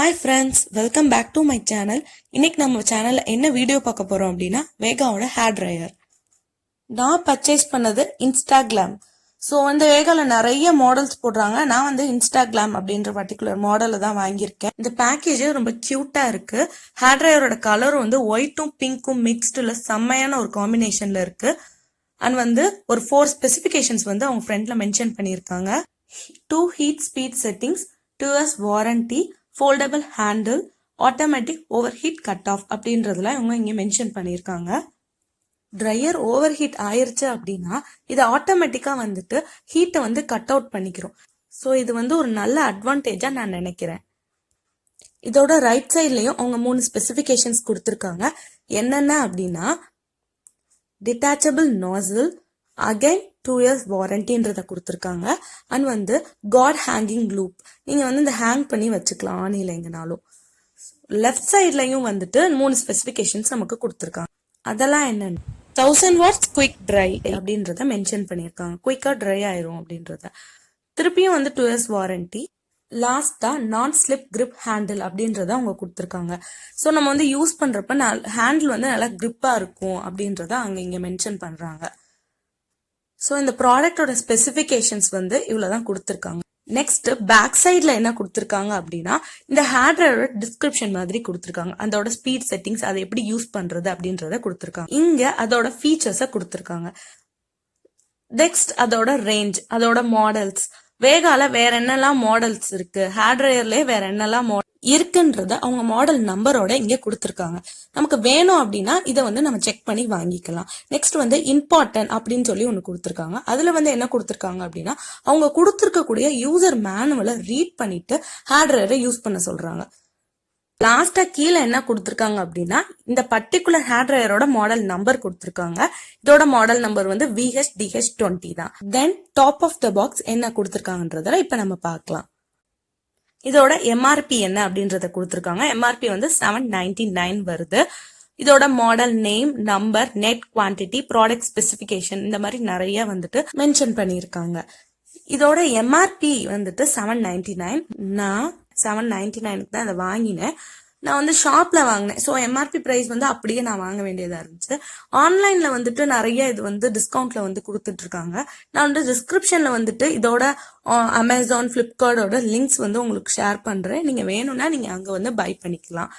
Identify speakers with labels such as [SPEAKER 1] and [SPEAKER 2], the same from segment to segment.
[SPEAKER 1] Hi friends, welcome back to my channel. இன்னைக்கு நம்ம சேனல்ல என்ன வீடியோ பார்க்க போறோம் அப்படின்னா வேகாவோட ஹேர் ட்ரையர். நான் பர்ச்சேஸ் பண்ணது இன்ஸ்டா கிளாம். ஸோ வந்து வேகால நிறைய மாடல்ஸ் போடுறாங்க. நான் வந்து இன்ஸ்டா கிளாம் அப்படின்ற பர்டிகுலர் மாடலை தான் வாங்கியிருக்கேன். இந்த பேக்கேஜ் ரொம்ப கியூட்டா இருக்கு. ஹேர் ட்ரையரோட கலரும் வந்து ஒயிட்டும் பிங்க்கும் மிக்ஸ்டுல செம்மையான ஒரு காம்பினேஷன்ல இருக்கு. அண்ட் வந்து ஒரு 4 ஸ்பெசிஃபிகேஷன்ஸ் வந்து அவங்க ஃப்ரண்ட்ல மென்ஷன் பண்ணியிருக்காங்க. 2 heat speed settings, 2 years warranty, foldable handle, automatic overheat cutoff அப்படின்றதுல இவங்க இங்க மென்ஷன் பண்ணியிருக்காங்க. ட்ரையர் ஓவர் ஹீட் ஆயிருச்சு அப்படின்னா இது ஆட்டோமேட்டிக்கா வந்துட்டு ஹீட்டை வந்து கட் அவுட் பண்ணிக்கிறோம். ஸோ இது வந்து ஒரு நல்ல அட்வான்டேஜா நான் நினைக்கிறேன். இதோட ரைட் சைட்லயும் அவங்க 3 ஸ்பெசிஃபிகேஷன்ஸ் கொடுத்துருக்காங்க. என்னென்ன அப்படின்னா டிட்டாச்சபிள் நாசில், அகைன் 2 years வாரண்டின்றத கொடுத்துருக்காங்க. அண்ட் வந்து காட் ஹேங்கிங் லூப், நீங்க வந்து இந்த ஹேங் பண்ணி வச்சுக்கலாம் ஆணில எங்கனாலும். லெஃப்ட் சைட்லயும் வந்துட்டு 3 ஸ்பெசிஃபிகேஷன்ஸ் நமக்கு கொடுத்துருக்காங்க. அதெல்லாம் என்னன்னு 1000 watts குயிக் ட்ரை அப்படின்றத மென்ஷன் பண்ணியிருக்காங்க. குயிக்கா ட்ரை ஆயிரும் அப்படின்றத. திருப்பியும் வந்து 2 years வாரண்டி. லாஸ்டா நான் ஸ்லிப் கிரிப் ஹேண்டில் அப்படின்றத அவங்க கொடுத்துருக்காங்க. ஸோ நம்ம வந்து யூஸ் பண்றப்ப ஹேண்டில் வந்து நல்லா கிரிப்பா இருக்கும் அப்படின்றத அங்க இங்க மென்ஷன் பண்றாங்க. ஸோ இந்த ப்ராடக்டோட ஸ்பெசிஃபிகேஷன்ஸ் வந்து இவ்வளவுதான் கொடுத்துருக்காங்க. நெக்ஸ்ட் பேக் சைட்ல என்ன கொடுத்துருக்காங்க அப்படின்னா இந்த ஹேர் ட்ரையரோட டிஸ்கிரிப்ஷன் மாதிரி கொடுத்துருக்காங்க. அதோட ஸ்பீட் செட்டிங்ஸ், அதை எப்படி யூஸ் பண்றது அப்படின்றத கொடுத்துருக்காங்க. இங்க அதோட ஃபீச்சர்ஸை கொடுத்துருக்காங்க. நெக்ஸ்ட் அதோட ரேஞ்ச், அதோட மாடல்ஸ், வேகால வேற என்னெல்லாம் மாடல்ஸ் இருக்கு, ஹேர் ட்ரையர்லயே வேற என்னெல்லாம் இருக்குன்றத அவங்க மாடல் நம்பரோட இங்க கொடுத்துருக்காங்க. நமக்கு வேணும் அப்படின்னா இதை வந்து நம்ம செக் பண்ணி வாங்கிக்கலாம். நெக்ஸ்ட் வந்து இம்பார்ட்டன்ட் அப்படின்னு சொல்லி ஒன்று கொடுத்துருக்காங்க. அதுல வந்து என்ன கொடுத்துருக்காங்க அப்படின்னா அவங்க கொடுத்துருக்கக்கூடிய யூசர் மேனுவலை ரீட் பண்ணிட்டு ஹேர் ட்ரையரை யூஸ் பண்ண சொல்றாங்க. லாஸ்டா கீழே என்ன கொடுத்துருக்காங்க அப்படின்னா இந்த பர்டிகுலர் ஹேர் ட்ரையரோட மாடல் நம்பர் கொடுத்துருக்காங்க. இதோட மாடல் நம்பர் வந்து VHDH20 தான். Then top of the box என்ன கொடுத்துருக்காங்கன்றத இப்ப நம்ம பார்க்கலாம். இதோட எம்ஆர்பி என்ன அப்படின்றத கொடுத்துருக்காங்க. எம்ஆர்பி வந்து 799 வருது. இதோட model name, number, net quantity, product specification, இந்த மாதிரி நிறைய வந்துட்டு மென்ஷன் பண்ணியிருக்காங்க. இதோட எம்ஆர்பி வந்துட்டு 799. நான் 799 தான் இதை வாங்கினேன். நான் வந்து ஷாப்ல வாங்கினேன். ஸோ எம்ஆர்பி பிரைஸ் வந்து அப்படியே நான் வாங்க வேண்டியதா இருந்துச்சு. ஆன்லைன்ல வந்துட்டு நிறைய இது வந்து டிஸ்கவுண்ட்ல வந்து கொடுத்துட்டு இருக்காங்க. நான் வந்து டிஸ்கிரிப்ஷன்ல வந்துட்டு இதோட அமேசான், பிளிப்கார்ட்டோட லிங்க்ஸ் வந்து உங்களுக்கு ஷேர் பண்றேன். நீங்க வேணும்னா நீங்க அங்க வந்து பை பண்ணிக்கலாம்.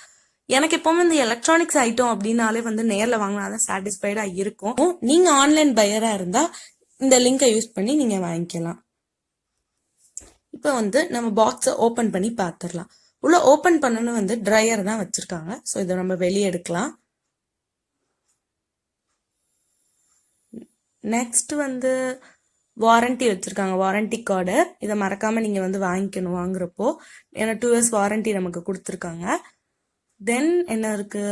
[SPEAKER 1] எனக்கு எப்பவுமே இந்த எலக்ட்ரானிக்ஸ் ஐட்டம் அப்படின்னாலே வந்து நேர்ல வாங்கினாதான் சாட்டிஸ்ஃபைடா இருக்கும். நீங்க ஆன்லைன் பையரா இருந்தா இந்த லிங்கை யூஸ் பண்ணி நீங்க வாங்கிக்கலாம். இப்போ வந்து நம்ம பாக்ஸை ஓபன் பண்ணி பார்த்துடலாம். உள்ள ஓபன் பண்ணணும் வந்து ட்ரையர் தான் வச்சிருக்காங்க. ஸோ இதை நம்ம வெளியே எடுக்கலாம். நெக்ஸ்ட் வந்து வாரண்டி வச்சிருக்காங்க, வாரண்டி கார்டு. இதை மறக்காம நீங்க வந்து வாங்கிக்கணும் வாங்குறப்போ. ஏன்னா 2 years வாரண்டி நமக்கு கொடுத்துருக்காங்க. தென் என்ன இருக்கு,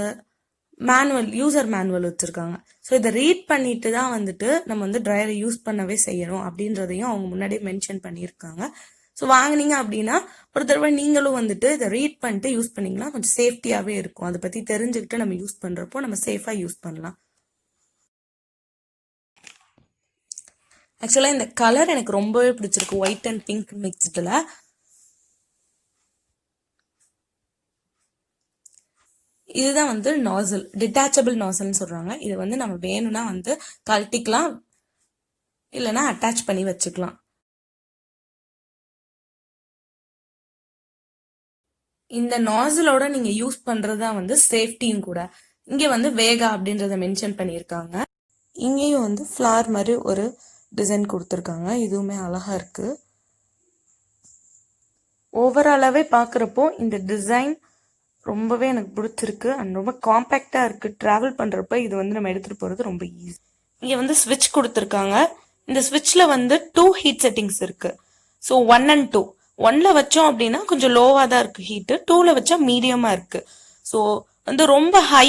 [SPEAKER 1] மேனுவல், யூசர் மேனுவல் வச்சிருக்காங்க. ஸோ இதை ரீட் பண்ணிட்டு தான் வந்துட்டு நம்ம வந்து ட்ரையரை யூஸ் பண்ணவே செய்யணும் அப்படின்றதையும் அவங்க முன்னாடியே மென்ஷன் பண்ணியிருக்காங்க. ஸோ வாங்கினீங்க அப்படின்னா ஒரு தடவை நீங்களும் வந்துட்டு இதை ரீட் பண்ணிட்டு யூஸ் பண்ணீங்கன்னா கொஞ்சம் சேஃப்டியாவே இருக்கும். அதை பத்தி தெரிஞ்சுக்கிட்டு நம்ம யூஸ் பண்றப்போ நம்ம சேஃபா யூஸ் பண்ணலாம். ஆக்சுவலா இந்த கலர் எனக்கு ரொம்பவே பிடிச்சிருக்கு, ஒயிட் அண்ட் பிங்க் மிக்ஸ்டுல. இதுதான் வந்து நாசல், டிட்டாச்சபிள் நாசல்னு சொல்றாங்க. இது வந்து நம்ம வேணும்னா வந்து கழட்டிக்கலாம், இல்லைன்னா அட்டாச் பண்ணி வச்சுக்கலாம். இந்த நாசலோட நீங்க யூஸ் பண்றதா வந்து சேஃப்டியும் கூட. இங்க வந்து வேகா அப்படின்றத மென்ஷன் பண்ணியிருக்காங்க. இங்கேயும் வந்து ஃபிளார் மாதிரி ஒரு டிசைன் கொடுத்துருக்காங்க. இதுவுமே அழகா இருக்கு. ஓவராலாவே பாக்குறப்போ இந்த டிசைன் ரொம்பவே எனக்கு பிடிச்சிருக்கு. அண்ட் ரொம்ப காம்பேக்டா இருக்கு. டிராவல் பண்றப்ப இது வந்து நம்ம எடுத்துட்டு போறது ரொம்ப ஈஸி. இங்க வந்து ஸ்விட்ச் கொடுத்துருக்காங்க. இந்த ஸ்விட்ச்ல வந்து 2 ஹீட் செட்டிங்ஸ் இருக்கு. So 1 and 2. 1ல வச்சோம் அப்படின்னா கொஞ்சம் லோவா தான் இருக்கு ஹீட், 2ல வச்சா மீடியமா இருக்கு. ஸோ வந்து ரொம்ப ஹை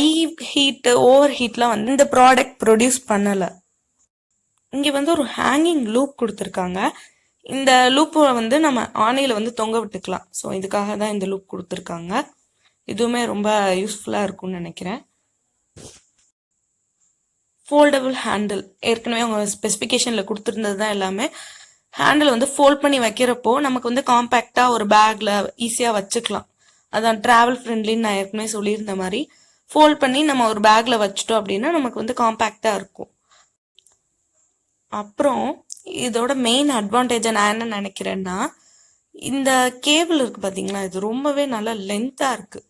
[SPEAKER 1] ஹீட், ஓவர் ஹீட்லாம் வந்து இந்த ப்ராடக்ட் ப்ரொடியூஸ் பண்ணல. இங்க வந்து ஒரு ஹேங்கிங் லூப் கொடுத்துருக்காங்க. இந்த லூப் வந்து நம்ம ஆணையில வந்து தொங்க விட்டுக்கலாம். ஸோ இதுக்காக தான் இந்த லூப் கொடுத்துருக்காங்க. இதுவுமே ரொம்ப யூஸ்ஃபுல்லா இருக்கும்னு நினைக்கிறேன். ஃபோல்டபுள் ஹேண்டில், ஏற்கனவே அவங்க ஸ்பெசிஃபிகேஷன்ல கொடுத்துருந்தது தான் எல்லாமே. ஹேண்டில் வந்து ஃபோல்ட் பண்ணி வைக்கிறப்போ நமக்கு வந்து காம்பேக்டா ஒரு பேக்ல ஈஸியா வச்சுக்கலாம். அதான் டிராவல் ஃப்ரெண்ட்லின்னு நான் ஏற்கனவே சொல்லியிருந்த மாதிரி ஃபோல்ட் பண்ணி நம்ம ஒரு பேக்கில் வச்சுட்டோம் அப்படின்னா நமக்கு வந்து காம்பேக்டாக இருக்கும். அப்புறம் இதோட மெயின் அட்வான்டேஜை நான் என்ன நினைக்கிறேன்னா, இந்த கேபிள் இருக்குது பார்த்தீங்களா, இது ரொம்பவே நல்லா லென்த்தாக இருக்குது.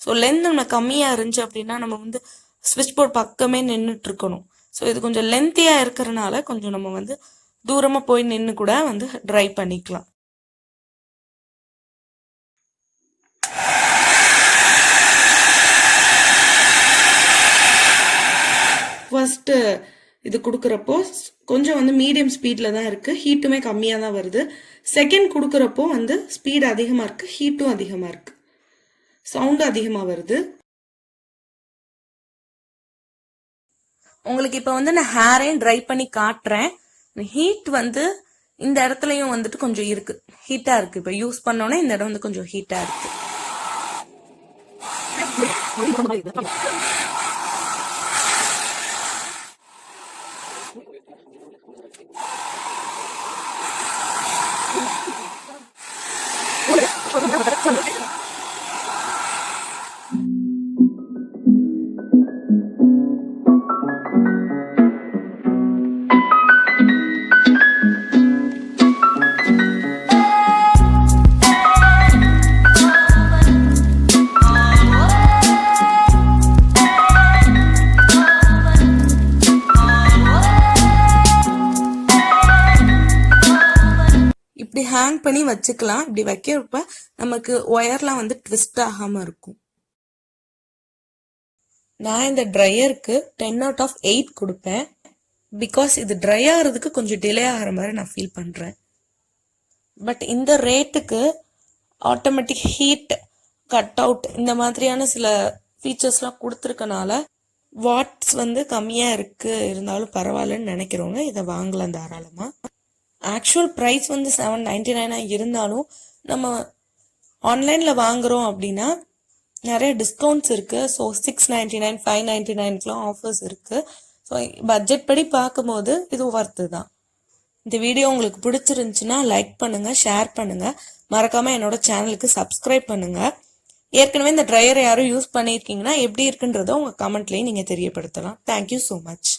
[SPEAKER 1] ஸோ லென்த் நம்ம கம்மியாக இருந்துச்சு அப்படின்னா நம்ம வந்து ஸ்விட்ச் போர்ட் பக்கமே நின்றுட்டு இருக்கணும். ஸோ இது கொஞ்சம் லென்த்தியாக இருக்கிறனால கொஞ்சம் நம்ம வந்து தூரமாக போய் நின்று கூட வந்து ட்ரை பண்ணிக்கலாம். ஃபர்ஸ்ட்டு இது கொடுக்குறப்போ கொஞ்சம் வந்து மீடியம் ஸ்பீடில் தான் இருக்குது, ஹீட்டுமே கம்மியாக தான் வருது. செகண்ட் கொடுக்குறப்போ வந்து ஸ்பீடு அதிகமாக இருக்குது, ஹீட்டும் அதிகமாக இருக்குது, சவுண்டு அதிகமாக வருது. உங்களுக்கு இப்போ வந்து நான் ஹேரையும் ட்ரை பண்ணி காட்டுறேன். ஹீட் வந்து இந்த இடத்துலையும் வந்துட்டு கொஞ்சம் இருக்குது, ஹீட்டாக இருக்குது. இப்போ யூஸ் பண்ணோன்னே இந்த இடம் வந்து கொஞ்சம் ஹீட்டாக இருக்குது. இப்படி ஹேங் பண்ணி வச்சுக்கலாம். இப்படி வைக்கிறப்ப நமக்கு ஒயர்லாம் வந்து ட்விஸ்ட் ஆகாம இருக்கும். நான் இந்த ட்ரையருக்கு 10 out of 8 கொடுப்பேன். பிகாஸ் இது ட்ரை ஆகிறதுக்கு கொஞ்சம் டிலே ஆகிற மாதிரி நான் ஃபீல் பண்ணுறேன். பட் இந்த ரேட்டுக்கு ஆட்டோமேட்டிக் ஹீட், கட் அவுட் இந்த மாதிரியான சில ஃபீச்சர்ஸ்லாம் கொடுத்துருக்கனால வாட்ஸ் வந்து கம்மியாக இருந்தாலும் பரவாயில்லன்னு நினைக்கிறவங்க இதை வாங்கலாம் தாராளமாக. ஆக்சுவல் ப்ரைஸ் வந்து 799 இருந்தாலும் நம்ம ஆன்லைனில் வாங்குகிறோம் அப்படின்னா நிறைய டிஸ்கவுண்ட்ஸ் இருக்குது. ஸோ 699, 599க்குலாம் ஆஃபர்ஸ் இருக்குது. ஸோ பட்ஜெட் படி பார்க்கும்போது இது ஒர்த்து தான். இந்த வீடியோ உங்களுக்கு பிடிச்சிருந்துச்சுன்னா லைக் பண்ணுங்கள், ஷேர் பண்ணுங்கள், மறக்காமல் என்னோட சேனலுக்கு சப்ஸ்கிரைப் பண்ணுங்கள். ஏற்கனவே இந்த ட்ரையர் யாரும் யூஸ் பண்ணியிருக்கீங்கன்னா எப்படி இருக்குன்றதை உங்கள் கமெண்ட்லேயும் நீங்கள் தெரியப்படுத்தலாம். Thank you so much.